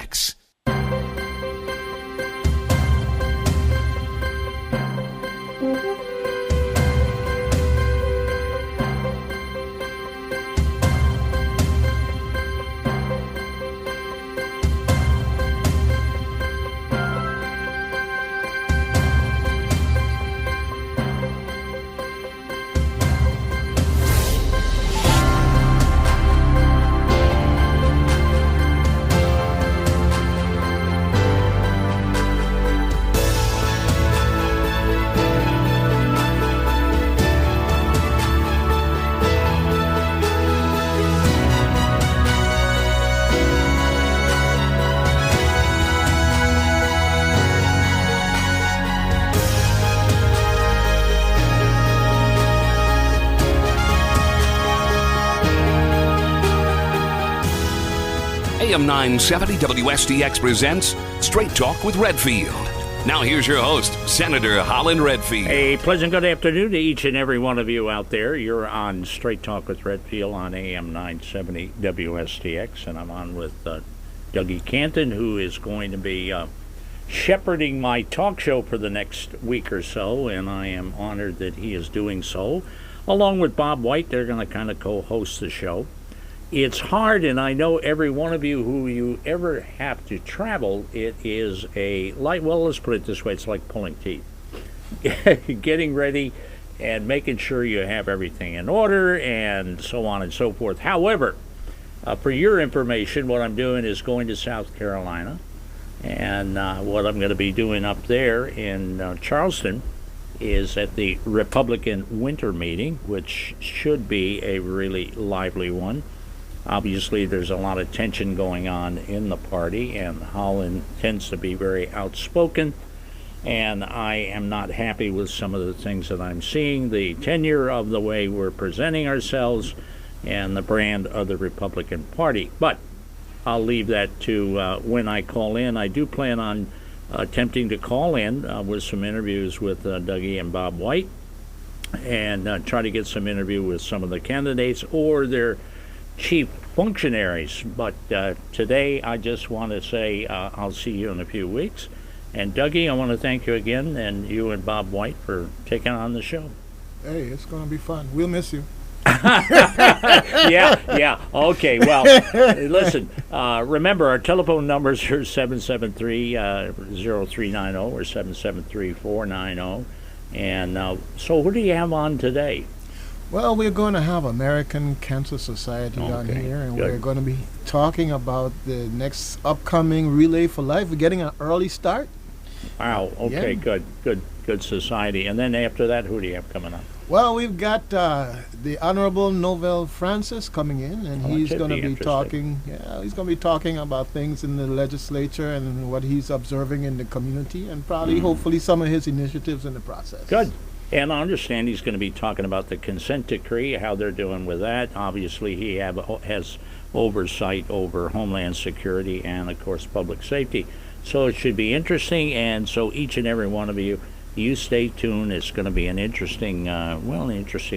WSTX. AM 970 WSTX presents Straight Talk with Redfield. Now here's your host, Senator Holland Redfield. A pleasant good afternoon to each and every one of you out there. You're on Straight Talk with Redfield on AM 970 WSTX, and I'm on with Dougie Canton, who is going to be shepherding my talk show for the next week or so, and I am honored that he is doing so. Along with Bob White, they're going to kind of co-host the show. It's hard, and I know every one of you who you ever have to travel, it is well, let's put it this way, it's like pulling teeth. Getting ready and making sure you have everything in order and so on and so forth. However, for your information, what I'm doing is going to South Carolina, and what I'm going to be doing up there in Charleston is at the Republican winter meeting, which should be a really lively one. Obviously, there's a lot of tension going on in the party, and Holland tends to be very outspoken, and I am not happy with some of the things that I'm seeing, the tenure of the way we're presenting ourselves, and the brand of the Republican Party. But I'll leave that to when I call in. I do plan on attempting to call in with some interviews with Dougie and Bob White, and try to get some interview with some of the candidates or their chief functionaries. But today I just want to say I'll see you in a few weeks. And Dougie, I want to thank you again, and you and Bob White, for taking on the show. Hey, it's going to be fun. We'll miss you. Yeah. Okay, well, listen, remember our telephone numbers are 773-0390 or 773-490. And so what do you have on today? Well, we're going to have American Cancer Society on here, and we're going to be talking about the next upcoming Relay for Life. We're getting an early start. Wow, okay, yeah. Good society. And then after that, who do you have coming up? Well, we've got the Honorable Novell Francis coming in, and he's going to be talking. Yeah, he's going to be talking about things in the legislature and what he's observing in the community, and probably, hopefully, some of his initiatives in the process. Good. And I understand he's going to be talking about the consent decree, how they're doing with that. Obviously, he has oversight over Homeland Security and, of course, public safety. So it should be interesting, and so each and every one of you stay tuned. It's going to be an interesting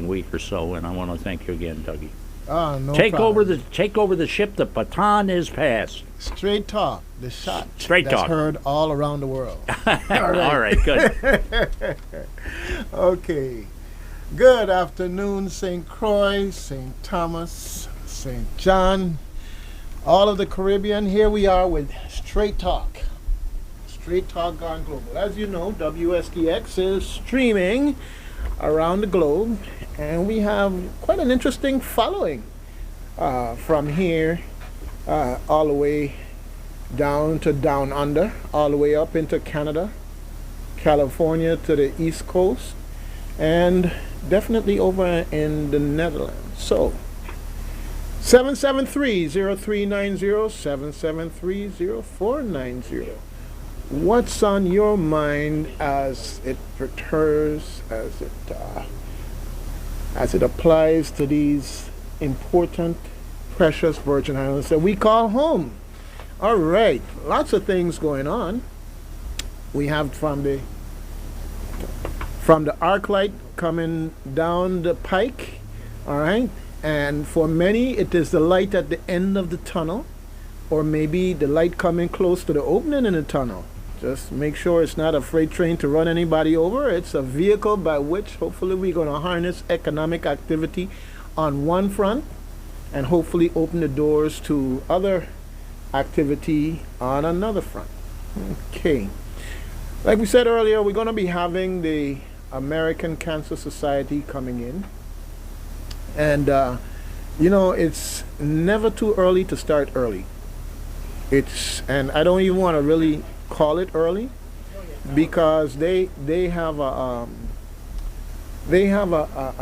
week or so, and I want to thank you again, Dougie. No take problem. Take over the ship. The baton is passed. Straight talk, the shot. Straight that's talk. Heard all around the world. All right, good. Okay. Good afternoon, St. Croix, St. Thomas, St. John, all of the Caribbean. Here we are with Straight Talk. Straight Talk gone global. As you know, WSTX is streaming around the globe, and we have quite an interesting following from here all the way down to down under, all the way up into Canada, California to the East Coast, and definitely over in the Netherlands. So 773-0390, 773-0490. What's on your mind as it pertains, as it applies to these important, precious Virgin Islands that we call home? All right, lots of things going on. We have from the arc light coming down the pike, all right? And for many, it is the light at the end of the tunnel. or maybe the light coming close to the opening in the tunnel. Just make sure it's not a freight train to run anybody over. It's a vehicle by which hopefully we're going to harness economic activity on one front and hopefully open the doors to other activity on another front. Okay. Like we said earlier, we're going to be having the American Cancer Society coming in. And, it's never too early to start early. And I don't even want to really call it early because they have a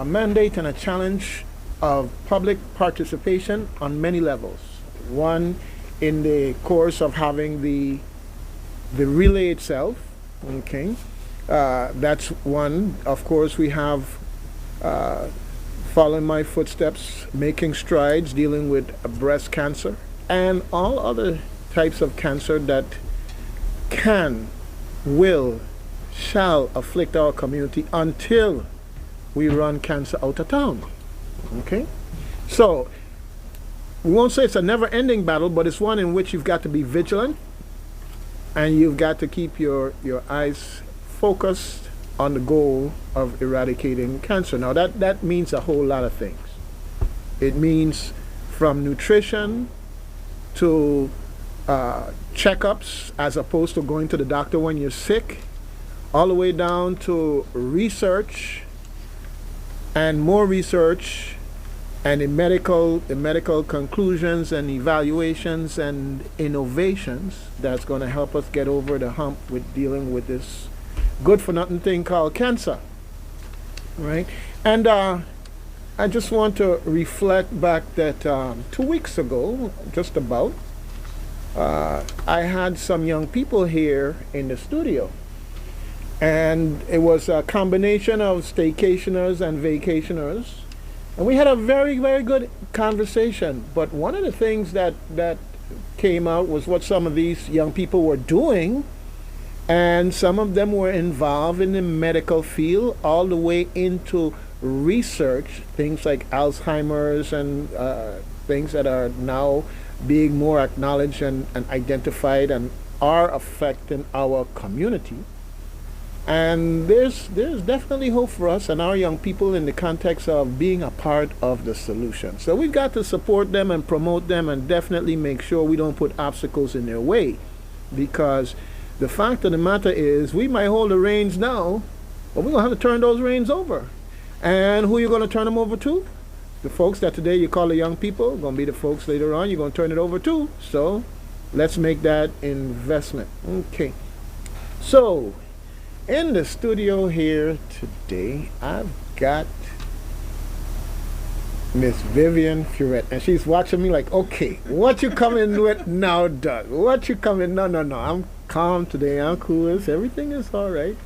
mandate and a challenge of public participation on many levels. One, in the course of having the relay itself. Okay, that's one. Of course, we have following my footsteps, making strides, dealing with breast cancer and all other types of cancer that can, will, shall afflict our community until we run cancer out of town. Okay? So, we won't say it's a never-ending battle, but it's one in which you've got to be vigilant and you've got to keep your eyes focused on the goal of eradicating cancer. Now, that means a whole lot of things. It means from nutrition to checkups as opposed to going to the doctor when you're sick, all the way down to research and more research and the medical conclusions and evaluations and innovations that's going to help us get over the hump with dealing with this good for nothing thing called cancer. Right? And I just want to reflect back that 2 weeks ago, just about, I had some young people here in the studio. And it was a combination of staycationers and vacationers. And we had a very, very good conversation. But one of the things that came out was what some of these young people were doing. And some of them were involved in the medical field all the way into research, things like Alzheimer's and things that are now being more acknowledged and identified and are affecting our community. And there's definitely hope for us and our young people in the context of being a part of the solution. So we've got to support them and promote them and definitely make sure we don't put obstacles in their way, because the fact of the matter is we might hold the reins now, but we're going to have to turn those reins over. And who are you going to turn them over to? The folks that today you call the young people, going to be the folks later on you're going to turn it over to. So let's make that investment. Okay. So in the studio here today, I've got Miss Vivian Furette, and she's watching me like, okay, what you coming with now, Doug? What you coming? No, I'm calm today. I'm cool. Everything is all right.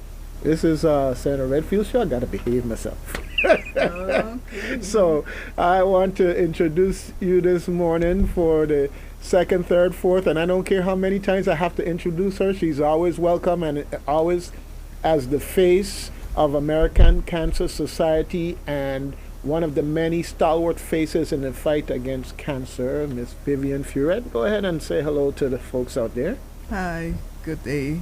This is Senator Redfield show. I got to behave myself. Okay. So I want to introduce you this morning for the second, third, fourth, and I don't care how many times I have to introduce her. She's always welcome and always as the face of American Cancer Society and one of the many stalwart faces in the fight against cancer, Miss Vivian Furette. Go ahead and say hello to the folks out there. Hi, good day.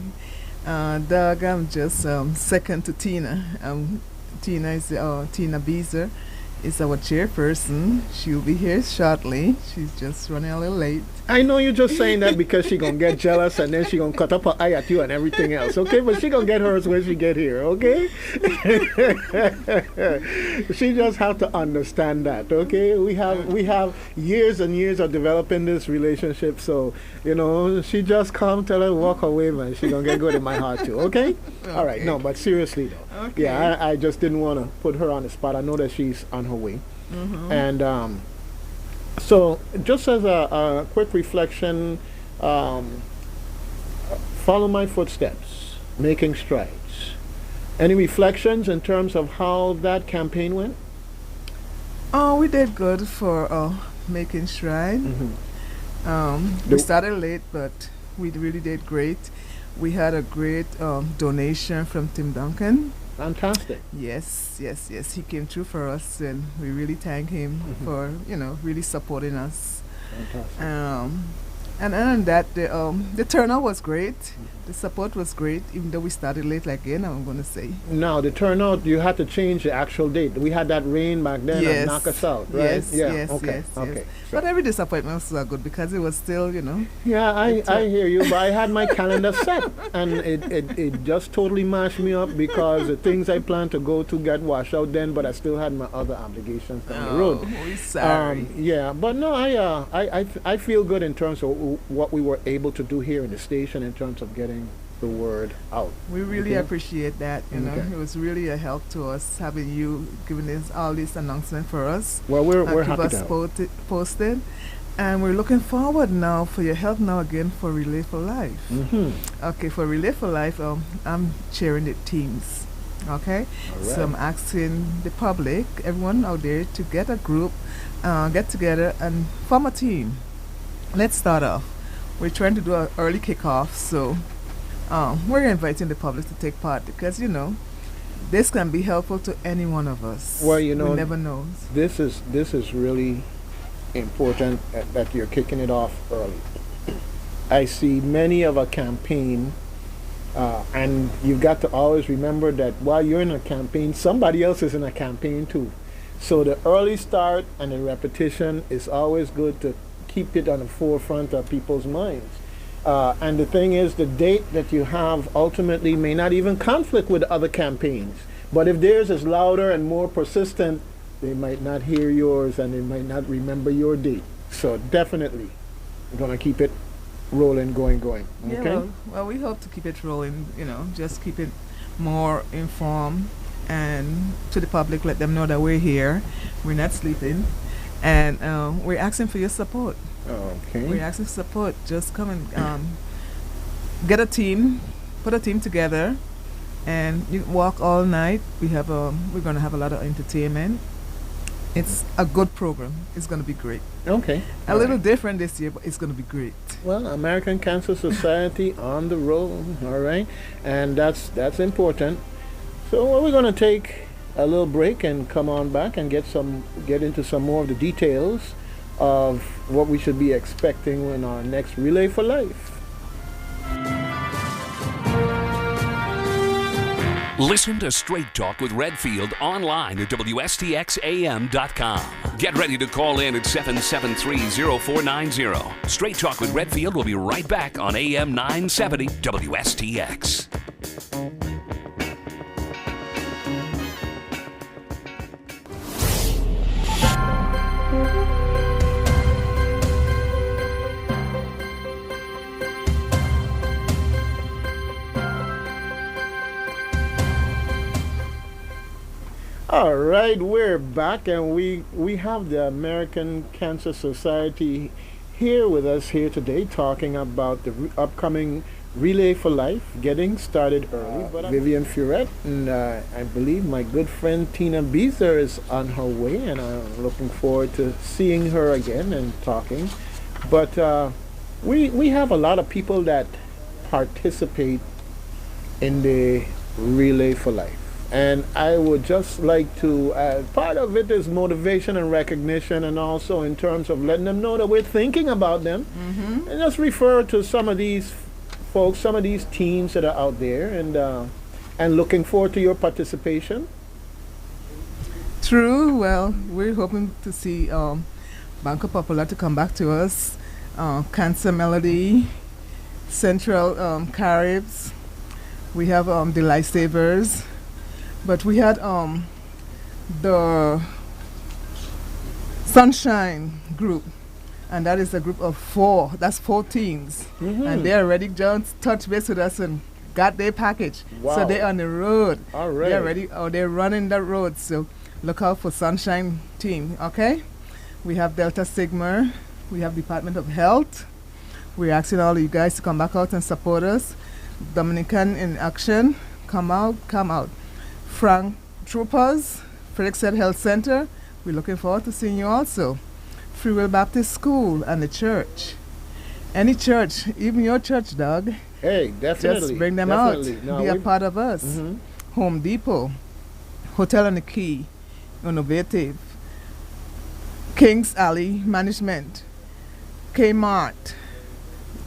Doug, I'm just second to Tina. Tina is Tina Beazer is our chairperson. She'll be here shortly. She's just running a little late. I know you're just saying that because she's going to get jealous and then she's going to cut up her eye at you and everything else, okay? But she's going to get hers when she get here, okay? She just have to understand that, okay? We have years and years of developing this relationship, so, she just come, tell her, walk away, man. She's going to get good in my heart too, okay? All right, no, but seriously though. Okay. Yeah, I just didn't want to put her on the spot. I know that she's on her way. Mm-hmm. And so just as a quick reflection, follow my footsteps, making strides. Any reflections in terms of how that campaign went? Oh, we did good for making stride. Mm-hmm. We started late, but we really did great. We had a great donation from Tim Duncan. Fantastic. Yes. He came through for us, and we really thank him for, really supporting us. Fantastic. And other than that, the turnout was great. The support was great, even though we started late again, I'm going to say. Now, the turnout, you had to change the actual date. We had that rain back then and knock us out, right? Yes, yes, okay, yes, okay. yes. So- But every disappointment was good because it was still, Yeah, I hear you, but I had my calendar set, and it just totally mashed me up because the things I planned to go to got washed out then, but I still had my other obligations down the road. We're sorry. Yeah, but no, I feel good in terms of what we were able to do here in the station in terms of getting the word out. We really appreciate that, Okay. It was really a help to us having you giving us all this announcement for us. Well, we're Keep happy us to help. posted. And we're looking forward now for your help now again for Relay for Life. Okay, for Relay for Life, I'm chairing the teams. Okay? All So I'm right. asking the public, everyone out there, to get a group, get together and form a team. Let's start off. We're trying to do an early kickoff, so we're inviting the public to take part because, this can be helpful to any one of us. Well, we never know. This is really important that you're kicking it off early. I see many of a campaign, and you've got to always remember that while you're in a campaign, somebody else is in a campaign too. So the early start and the repetition is always good to keep it on the forefront of people's minds. And the thing is, the date that you have ultimately may not even conflict with other campaigns. But if theirs is louder and more persistent, they might not hear yours and they might not remember your date. So definitely, we're going to keep it rolling, going. Yeah, Okay? well, we hope to keep it rolling, just keep it more informed and to the public, let them know that we're here, we're not sleeping, and we're asking for your support. Okay. We're asking for support. Just come and get a team, put a team together, and you walk all night. We're going to have a lot of entertainment. It's a good program. It's going to be great. Okay. A little different this year, but it's going to be great. Well, American Cancer Society on the road, all right, and that's important. So we're going to take a little break and come on back and get into some more of the details of what we should be expecting in our next Relay for Life. Listen to Straight Talk with Redfield online at WSTXAM.com. Get ready to call in at 773-0490. Straight Talk with Redfield will be right back on AM 970 WSTX. All right, we're back, and we have the American Cancer Society here with us here today, talking about the upcoming Relay for Life, getting started early. But Vivian Furette, and I believe my good friend Tina Beazer is on her way, and I'm looking forward to seeing her again and talking. But we have a lot of people that participate in the Relay for Life. And I would just like to, part of it is motivation and recognition, and also in terms of letting them know that we're thinking about them. And just refer to some of these folks, some of these teams that are out there, and looking forward to your participation. True. Well, we're hoping to see Banco Popular to come back to us, Cancer Melody, Central Caribs. We have the Lifesavers. But we had the Sunshine group, and that is a group of 4. That's 4 teams, and they already just touched base with us and got their package. Wow. So they're on the road. All right. They're ready. They're running the road. So look out for Sunshine team. Okay. We have Delta Sigma. We have Department of Health. We're asking all of you guys to come back out and support us. Dominican in Action. Come out. Frank Troopers, Furette Health Center. We're looking forward to seeing you also. Free Will Baptist School and the church. Any church, even your church, Doug. Hey, definitely. Just bring them definitely. out. No, Be a part of us. Home Depot, Hotel on the Key, Innovative, Kings Alley Management, Kmart,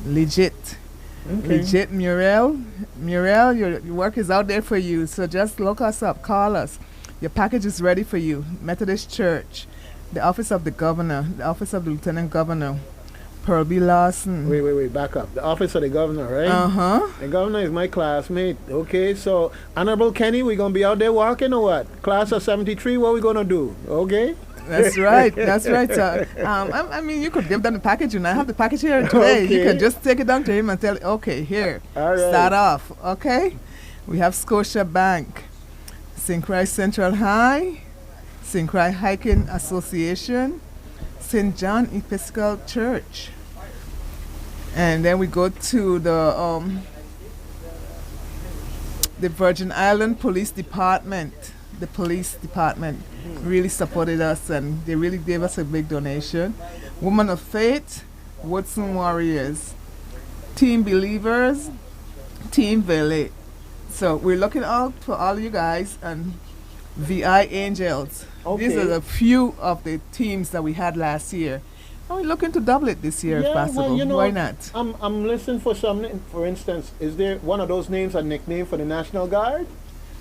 legit. Legit, Muriel. Muriel, your work is out there for you. So just look us up, call us. Your package is ready for you. Methodist Church, the office of the governor, the office of the lieutenant governor, Pearl B. Lawson. Wait, back up. The office of the governor, right? Uh-huh. The governor is my classmate. Okay, so Honorable Kenny, we gonna be out there walking or what? Class of 73, what we gonna do? Okay? That's right. That's right. So, I mean, you could give them the package, and I have the package here today. You can just take it down to him and tell, okay, here, All right. start off. Okay? We have Scotia Bank, St. Christ Central High, St. Christ Hiking Association, St. John Episcopal Church. And then we go to the Virgin Island Police Department. The police department really supported us, and they really gave us a big donation. Woman of Faith, Woodson Warriors, Team Believers, Team Valley. So we're looking out for all you guys, and VI Angels. Okay. These are the few of the teams that we had last year. And we're looking to double it this year if possible. Well, you know, why not? I'm listening for something. For instance, is there one of those names a nickname for the National Guard?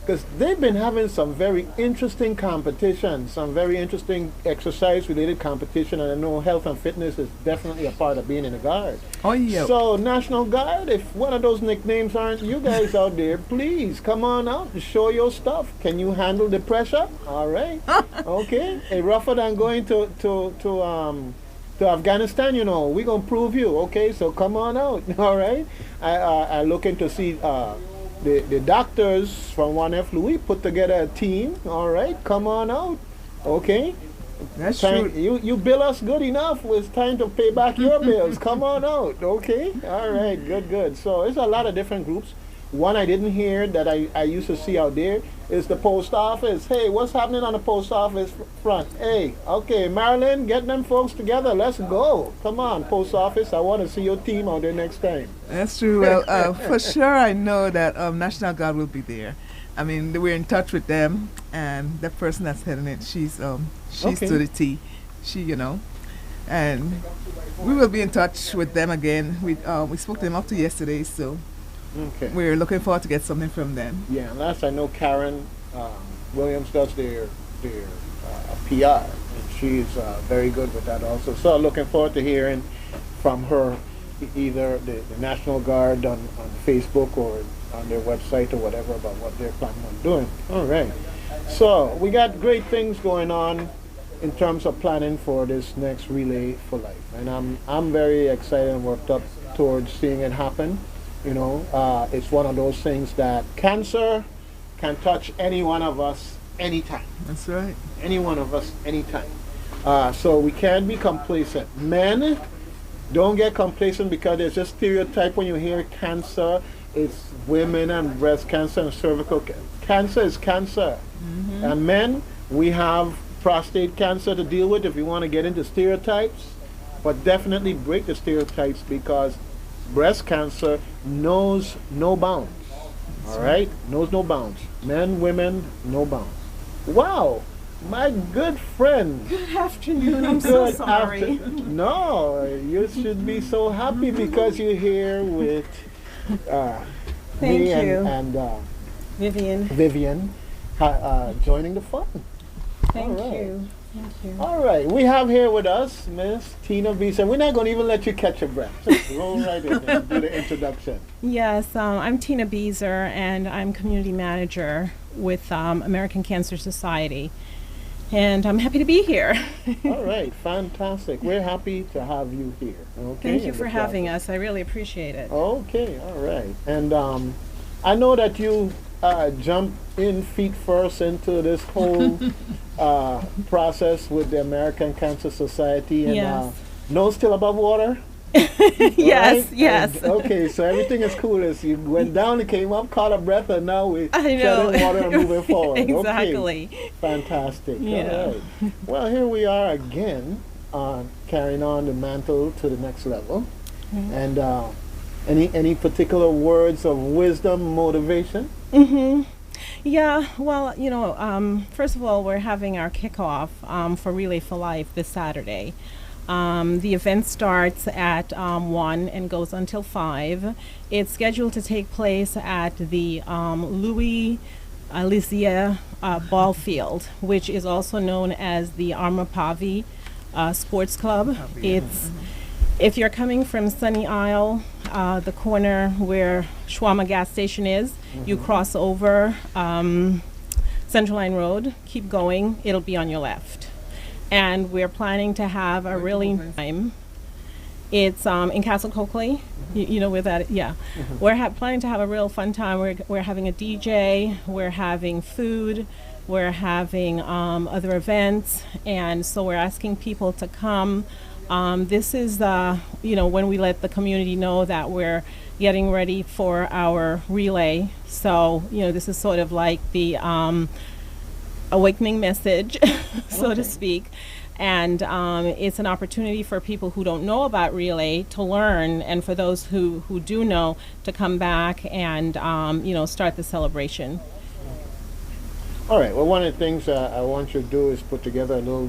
Because they've been having some very interesting competition, some very interesting exercise-related competition, and I know health and fitness is definitely a part of being in the Guard. Oh, yeah. So, National Guard, if one of those nicknames aren't you guys out there, please come on out and show your stuff. Can you handle the pressure? All right. Okay. Hey, rougher than going to Afghanistan, you know, we're going to prove you. Okay, so come on out. All right. I looking to see the doctors from 1F Louis put together a team. All right, come on out. Okay. That's true. You bill us good enough. It's time to pay back your bills. Come on out. Okay. All right. Good. So it's a lot of different groups. One I didn't hear that I used to see out there is the post office. Hey, what's happening on the post office front? Hey, okay, Marilyn, get them folks together. Let's go. Come on, post office. I want to see your team out there next time. That's true. Well, for sure, I know that National Guard will be there. I mean, we're in touch with them, and the person that's heading it, she's Okay. to the T. She, you know, and we will be in touch with them again. We spoke to them up to yesterday, so Okay. we're looking forward to get something from them. Yeah, and last I know, Karen Williams does their PR, and she's very good with that also. So looking forward to hearing from her, either the National Guard on Facebook or on their website or whatever, about what they're planning on doing. All right. So we got great things going on in terms of planning for this next Relay for Life, and I'm very excited and worked up towards seeing it happen. You know, it's one of those things that cancer can touch any one of us anytime. That's right. Any one of us anytime. So we can't be complacent. Men, don't get complacent, because there's a stereotype when you hear cancer. It's women and breast cancer and cervical cancer. Cancer is cancer. Mm-hmm. And men, we have prostate cancer to deal with if you want to get into stereotypes. But definitely break the stereotypes, because breast cancer knows no bounds. All right? Knows no bounds. Men, women, no bounds. Wow. My good friend. Good afternoon. I'm so sorry. No, you should be so happy because you're here with Thank me you. and Vivian. joining the fun. Thank All right. you. Thank you. All right, we have here with us Miss Tina Beazer. We're not going to even let you catch your breath. Just roll right in and do the introduction. Yes, I'm Tina Beazer, and I'm community manager with American Cancer Society. And I'm happy to be here. All right, fantastic. We're happy to have you here. Okay. Thank you for having us. I really appreciate it. Okay, all right. And I know that you jumped in feet first into this whole process with the American Cancer Society, and Yes. nose still above water. Yes, Right? yes. And, okay, so everything is cool. As you went down and came up, caught a breath, and now we're I know. treading water and moving forward. Exactly. Okay. Fantastic. Yeah. All right. Well, here we are again, carrying on the mantle to the next level. Mm-hmm. And any particular words of wisdom, motivation? Mm-hmm. Yeah, well, you know, first of all, we're having our kickoff for Relay for Life this Saturday. The event starts at 1 and goes until 5. It's scheduled to take place at the Louis Alicia Ball Field, which is also known as the Armapavi Sports Club. It's if you're coming from Sunny Isle, the corner where Shawarma gas station is, you cross over Central Line Road, keep going, it'll be on your left. And we're planning to have a really time. It's in Castle Coakley. You know where that is? Yeah. We're planning to have a real fun time. We're having a DJ, we're having food, we're having other events, and so we're asking people to come. This is when we let the community know that we're getting ready for our relay. So, this is sort of like the awakening message, so to speak. And it's an opportunity for people who don't know about relay to learn, and for those who do know to come back and start the celebration. All right. Well, one of the things I want you to do is put together a little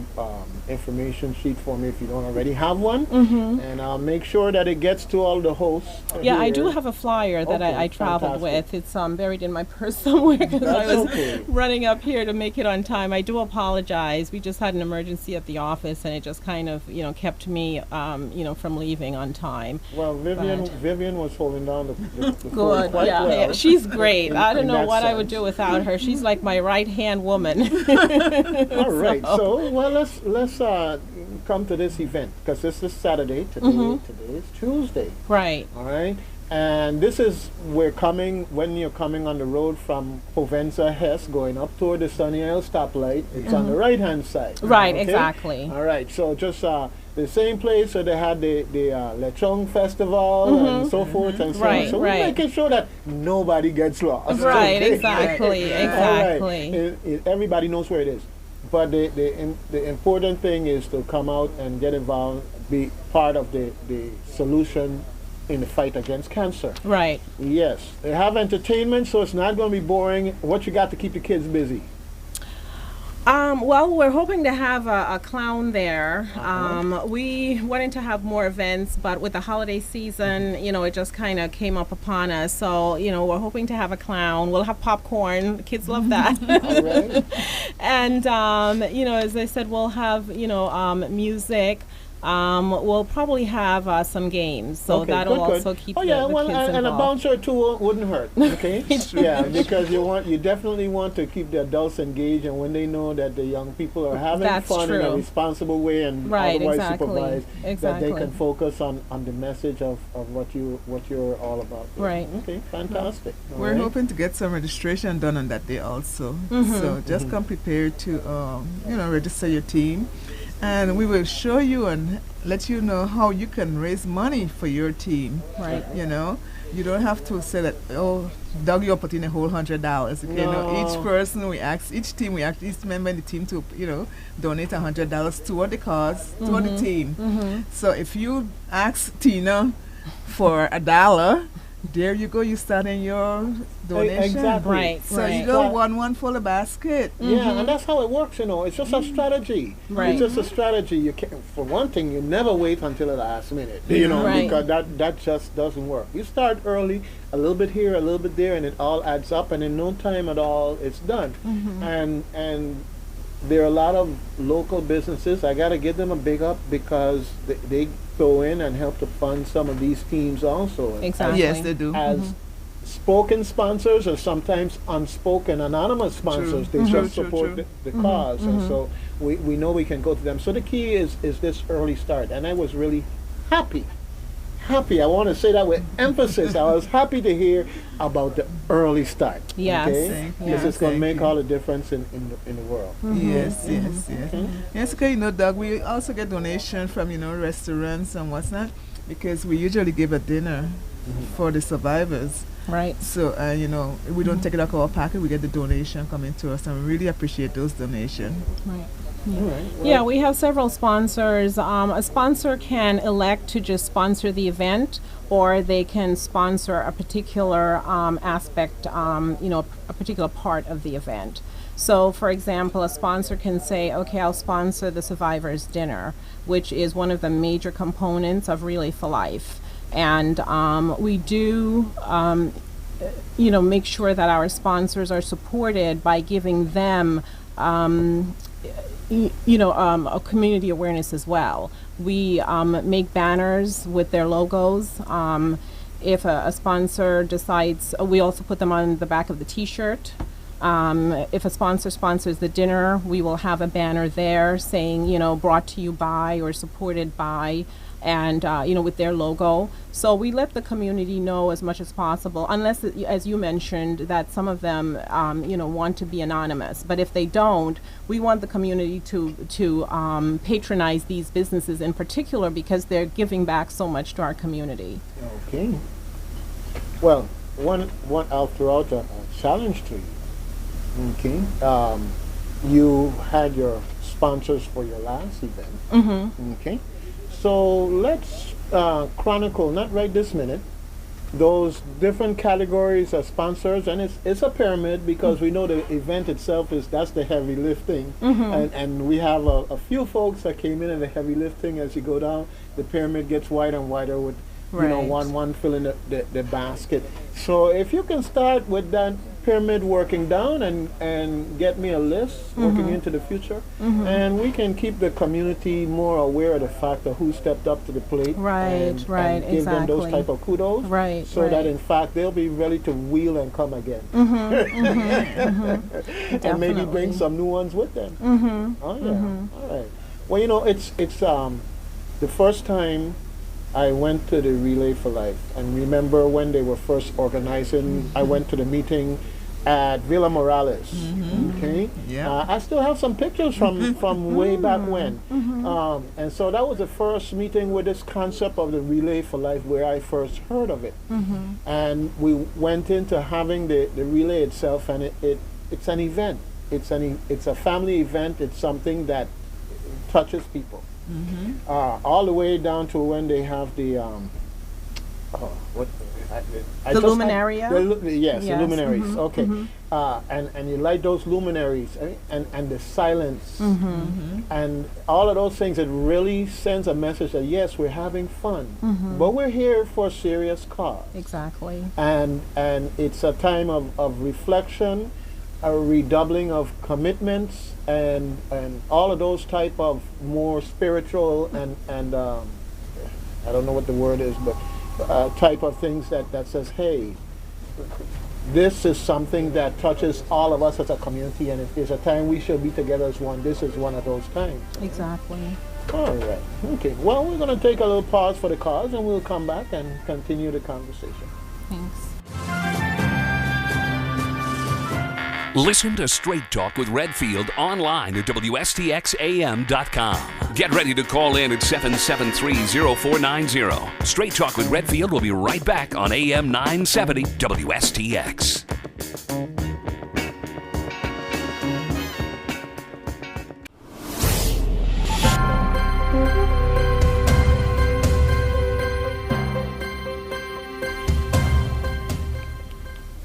information sheet for me if you don't already have one, and I'll make sure that it gets to all the hosts. Yeah, here. I do have a flyer that I traveled with. It's buried in my purse somewhere because I was running up here to make it on time. I do apologize. We just had an emergency at the office, and it just kind of kept me from leaving on time. Well, Vivian was holding down the good. quite Yeah, well. yeah, she's great. I don't know what I would sense. do without her. She's like my right-hand woman. All right. So, well, let's come to this event because this is Saturday. Today is Tuesday. Right. All right. And this is when you're coming on the road from Provenza Hess going up toward the Sunny Isle stoplight. It's on the right-hand side. Right. Okay? Exactly. All right. So just the same place where they had the Lechong Festival and so forth and so on. So we're making sure that nobody gets lost. Right. Okay? Exactly. Exactly. All right. Everybody knows where it is. But the important thing is to come out and get involved, be part of the solution in the fight against cancer. Right. Yes. They have entertainment, so it's not going to be boring. What you got to keep the kids busy? Well, we're hoping to have a clown there. We wanted to have more events, but with the holiday season, it just kind of came up upon us. So, we're hoping to have a clown. We'll have popcorn. The kids love that. All right. And, as I said, we'll have, music. We'll probably have some games, so that'll also keep the kids involved. And a bouncer or two wouldn't hurt. Okay, yeah, because you definitely want to keep the adults engaged, and when they know that the young people are having fun in a responsible way and otherwise supervised, that they can focus on the message of what you're all about. Right. Okay, fantastic. We're hoping to get some registration done on that day also. So just come prepared to register your team. And we will show you and let you know how you can raise money for your team. Right. You don't have to say that, Doug, you're putting a whole $100. Okay, No. Each person each member in the team to, donate $100 toward the cause, toward the team. So if you ask Tina for $1, there you go, you start in your donation. Exactly. Right. So you go one full of basket. Yeah, and that's how it works, It's just a strategy. Right. It's just a strategy. You can, for one thing, you never wait until the last minute, Right. because that just doesn't work. You start early, a little bit here, a little bit there, and it all adds up, and in no time at all, it's done. And there are a lot of local businesses. I got to give them a big up because they go in and help to fund some of these teams also. Exactly. Yes, they do. As spoken sponsors or sometimes unspoken anonymous sponsors, they just support the cause, and so we know we can go to them. So the key is this early start, and I was really happy. I want to say that with emphasis. I was happy to hear about the early start. Yes. Okay? Because it's going to make all the difference in the world. Yes. Yes, okay, Doug, we also get donation from, restaurants and whatnot, because we usually give a dinner for the survivors. Right. So, we don't take it out of our pocket, we get the donation coming to us, and we really appreciate those donations. Right. All right. Well, Yeah, we have several sponsors. A sponsor can elect to just sponsor the event, or they can sponsor a particular aspect, a particular part of the event. So, for example, a sponsor can say, okay, I'll sponsor the Survivors Dinner, which is one of the major components of Relay for Life. And we do, make sure that our sponsors are supported by giving them, a community awareness as well. We make banners with their logos. If a sponsor decides, we also put them on the back of the T-shirt. If a sponsor sponsors the dinner, we will have a banner there saying, brought to you by or supported by, and, with their logo. So we let the community know as much as possible, unless, as you mentioned, that some of them, want to be anonymous. But if they don't, we want the community to patronize these businesses in particular because they're giving back so much to our community. Okay. Well, one I'll throw out a challenge to you. Okay. You had your sponsors for your last event. Mm-hmm. Okay. So let's chronicle, not right this minute, those different categories of sponsors, and it's a pyramid because we know the event itself that's the heavy lifting, and we have a few folks that came in and the heavy lifting. As you go down, the pyramid gets wider and wider with one filling the basket. So if you can start with that pyramid working down and get me a list working into the future, and we can keep the community more aware of the fact of who stepped up to the plate, and give them those type of kudos, so that in fact they'll be ready to wheel and come again, and maybe bring some new ones with them. Oh yeah. All right. Well, it's the first time I went to the Relay for Life, and remember when they were first organizing, I went to the meeting at Villa Morales. Okay. Yeah. I still have some pictures from way back when. And so that was the first meeting with this concept of the Relay for Life where I first heard of it. And we went into having the relay itself, and it's an event. It's a family event. It's something that touches people. All the way down to when they have the the luminaria? Yes, the luminaries. Okay. And you light those luminaries, and the silence, and all of those things. It really sends a message that yes, we're having fun, but we're here for a serious cause. Exactly. And it's a time of reflection, a redoubling of commitments, and all of those type of more spiritual and I don't know what the word is, but type of things that says, hey, this is something that touches all of us as a community, and if there's a time we should be together as one, this is one of those times. Exactly. All right. Okay. Well, we're going to take a little pause for the cause, and we'll come back and continue the conversation. Thanks. Listen to Straight Talk with Redfield online at WSTXAM.com. Get ready to call in at 773-0490. Straight Talk with Redfield will be right back on AM 970 WSTX.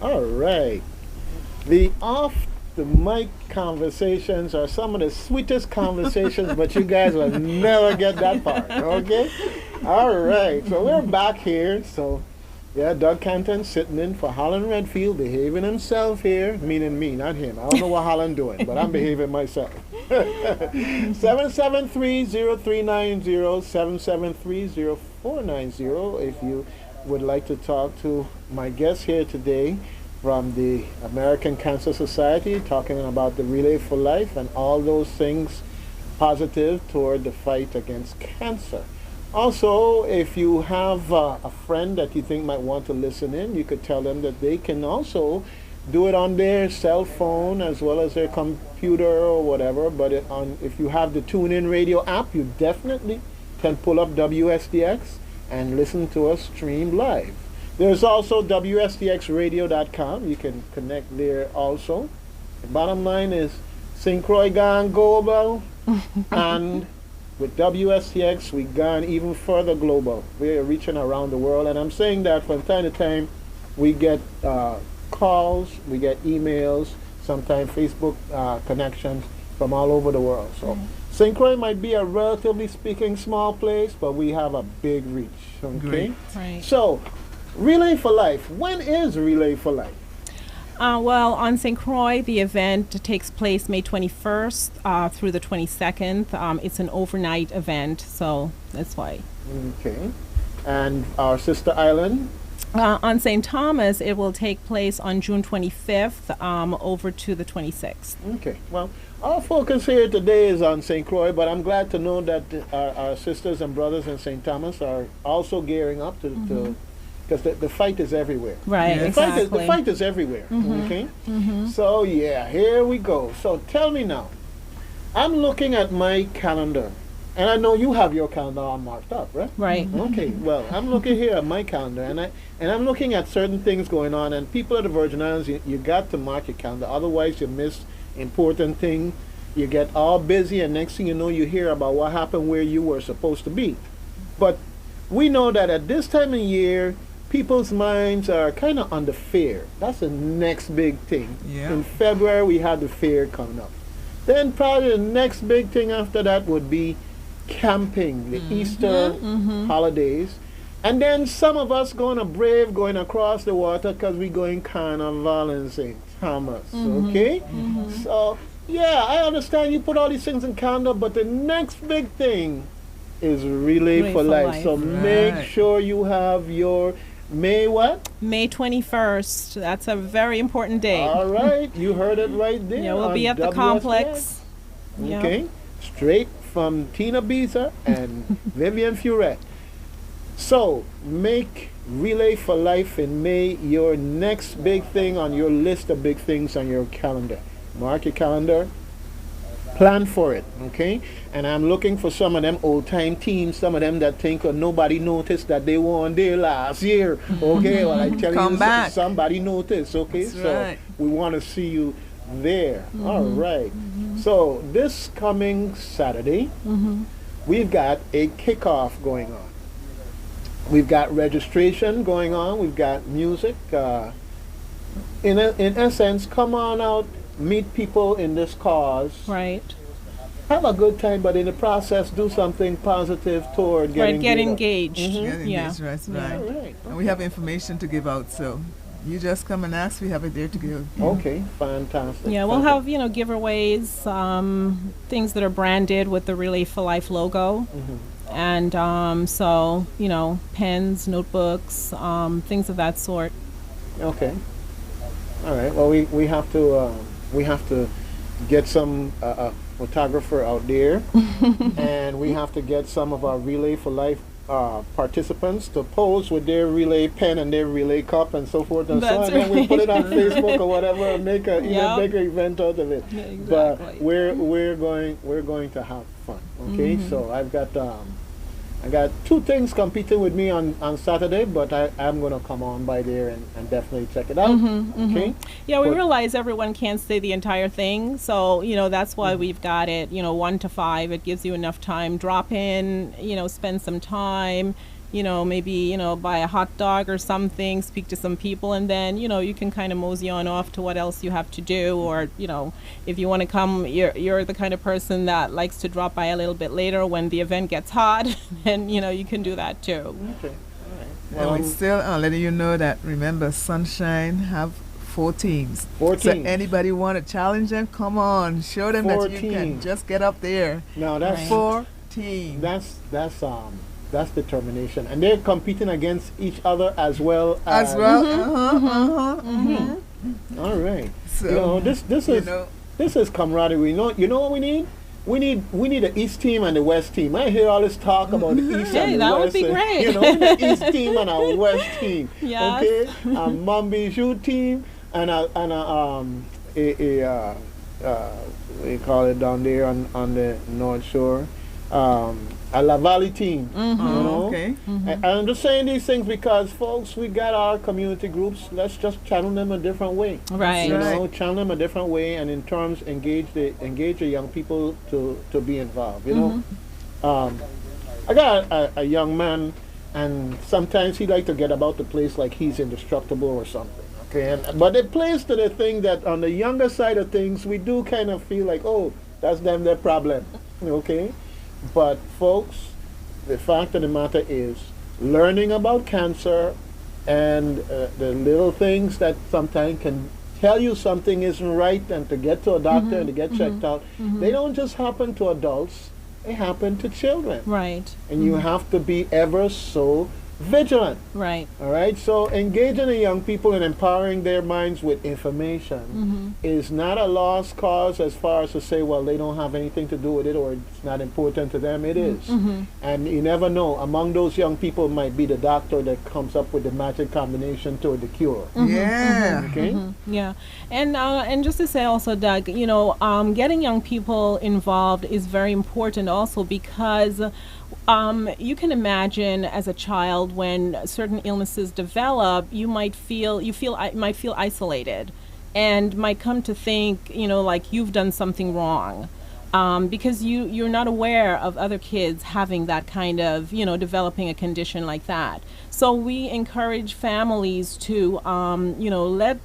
All right. The off-the-mic conversations are some of the sweetest conversations, but you guys will never get that part, okay? All right, so we're back here. So, yeah, Doug Canton sitting in for Holland Redfield, behaving himself here, meaning me, not him. I don't know what Holland doing, but I'm behaving myself. 773-0390, 773-0490, if you would like to talk to my guest here today, from the American Cancer Society, talking about the Relay for Life and all those things positive toward the fight against cancer. Also, if you have a friend that you think might want to listen in, you could tell them that they can also do it on their cell phone as well as their computer or whatever. But if you have the TuneIn Radio app, you definitely can pull up WSTX and listen to us stream live. There's also WSTXradio.com. You can connect there also. The bottom line is Syncroy gone global, and with WSTX we gone even further global. We are reaching around the world, and I'm saying that from time to time we get calls, we get emails sometimes Facebook connections from all over the world. So St. Croix might be a relatively speaking small place, but we have a big reach. Okay. Great. Right. So, Relay for Life. When is Relay for Life? Well, on St. Croix, the event takes place May 21st through the 22nd. It's an overnight event, so that's why. Okay. And our sister island? On St. Thomas, it will take place on June 25th over to the 26th. Okay. Well, our focus here today is on St. Croix, but I'm glad to know that our sisters and brothers in St. Thomas are also gearing up to because the fight is everywhere. Right, Yes. exactly. The fight is everywhere. Okay. So yeah, here we go. So tell me now. I'm looking at my calendar, and I know you have your calendar all marked up, right? Right. Okay. Well, I'm looking here at my calendar, and I'm looking at certain things going on. And people at the Virgin Islands, you got to mark your calendar, otherwise you miss important thing. You get all busy, and next thing you know, you hear about what happened where you were supposed to be. But we know that at this time of year, people's minds are kind of on the fair. That's the next big thing. Yeah. In February, we had the fair coming up. Then probably the next big thing after that would be camping, the Easter holidays. And then some of us going across the water because we're going Carnival in St. Thomas, okay? So, yeah, I understand you put all these things in calendar, but the next big thing is Relay for Life. So make Right. sure you have your May what? May 21st. That's a very important date. All right, you heard it right there. Yeah, we'll on be at the WSTX. complex. Yeah. Okay, straight from Tina Beazer and Vivian Furette. So make Relay for Life in May your next big thing on your list of big things on your calendar. Mark your calendar. Plan for it, okay? And I'm looking for some of them old-time teams, some of them that think nobody noticed that they won there last year, okay? Well, I tell Come you, back. somebody noticed, okay? That's So right. we want to see you there. All right. So this coming Saturday, we've got a kickoff going on. We've got registration going on. We've got music. In essence, come on out, meet people in this cause. Right. Have a good time, but in the process, do something positive toward getting Get engaged. engaged. Get engaged, Yeah. right, Yeah. All right. right. And we have information to give out, so you just come and ask. We have it there to give. Okay, fantastic. Yeah, we'll fantastic. have, giveaways, things that are branded with the Relay for Life logo. And so, pens, notebooks, things of that sort. Okay. All right. Well, we have to get some photographer out there, and we have to get some of our Relay for Life participants to pose with their relay pen and their relay cup and so forth and so on. That's And then we right. put it on Facebook or whatever and make a Yep. make an event out of it. Yeah, exactly. But we're going to have fun. Okay. So I got two things competing with me on Saturday, but I'm going to come on by there and definitely check it out. Okay. Yeah, we But- realize everyone can't stay the entire thing, so that's why we've got it 1 to 5. It gives you enough time. Drop in, spend some time, maybe buy a hot dog or something, speak to some people, and then you can kind of mosey on off to what else you have to do, or if you want to come, you're the kind of person that likes to drop by a little bit later when the event gets hot, and you can do that too. Okay. All And right. we still letting you know that, remember, Sunshine have 4 teams. 4 So teams. anybody want to challenge them, come on. Show them 4 that you can teams. just get up there. Now that's Right. 4 teams. that's determination, and they're competing against each other as well as. As well. All right. So, This is camaraderie. You know what we need? We need an East team and the West team. I hear all this talk about the East Hey, and the that would West. be and, great. The East team and a West team. Yes. Okay. A Mambiju team and a what do you call it down there on the North Shore? A La Valley team. You know? Okay. I'm just saying these things because, folks, we got our community groups. Let's just channel them a different way. Right. You know, channel them a different way, and in terms engage the young people to be involved. You know, I got a young man, and sometimes he like to get about the place like he's indestructible or something. Okay, but it plays to the thing that on the younger side of things, we do kind of feel like, oh, that's them their problem. Okay, but folks, the fact of the matter is, learning about cancer and the little things that sometimes can tell you something isn't right, and to get to a doctor and to get checked out, they don't just happen to adults, they happen to children. Right. And you have to be ever so vigilant. Right. All right, so engaging the young people and empowering their minds with information is not a lost cause as far as to say, well, they don't have anything to do with it or it's not important to them. It is. And you never know. Among those young people might be the doctor that comes up with the magic combination to the cure. Yeah. Okay? Yeah, and just to say also, Doug, you know, getting young people involved is very important also because you can imagine as a child when certain illnesses develop, you might feel isolated, and might come to think, you know, like you've done something wrong. Because you're not aware of other kids having that kind of, you know, developing a condition like that. So we encourage families to, you know, let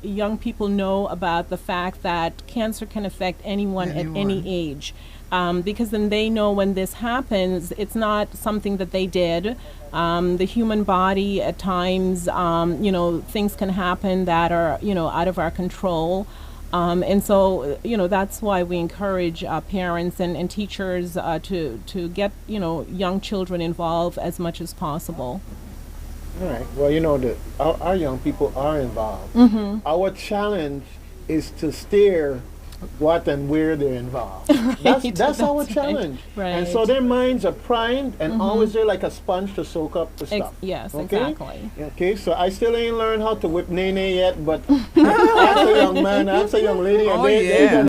young people know about the fact that cancer can affect anyone at any age. Because then they know when this happens, it's not something that they did. The human body at times, you know, things can happen that are, you know, out of our control. And so, you know, that's why we encourage parents and teachers to get, you know, young children involved as much as possible. All right. Well, you know, our young people are involved. Our challenge is to steer what and where they're involved. That's our challenge. Right. And so their minds are primed and always they're like a sponge to soak up the stuff. Yes, okay? exactly. Okay, so I still ain't learned how to whip nene yet, but ask a young man, ask a young lady, and Oh, they yeah. gonna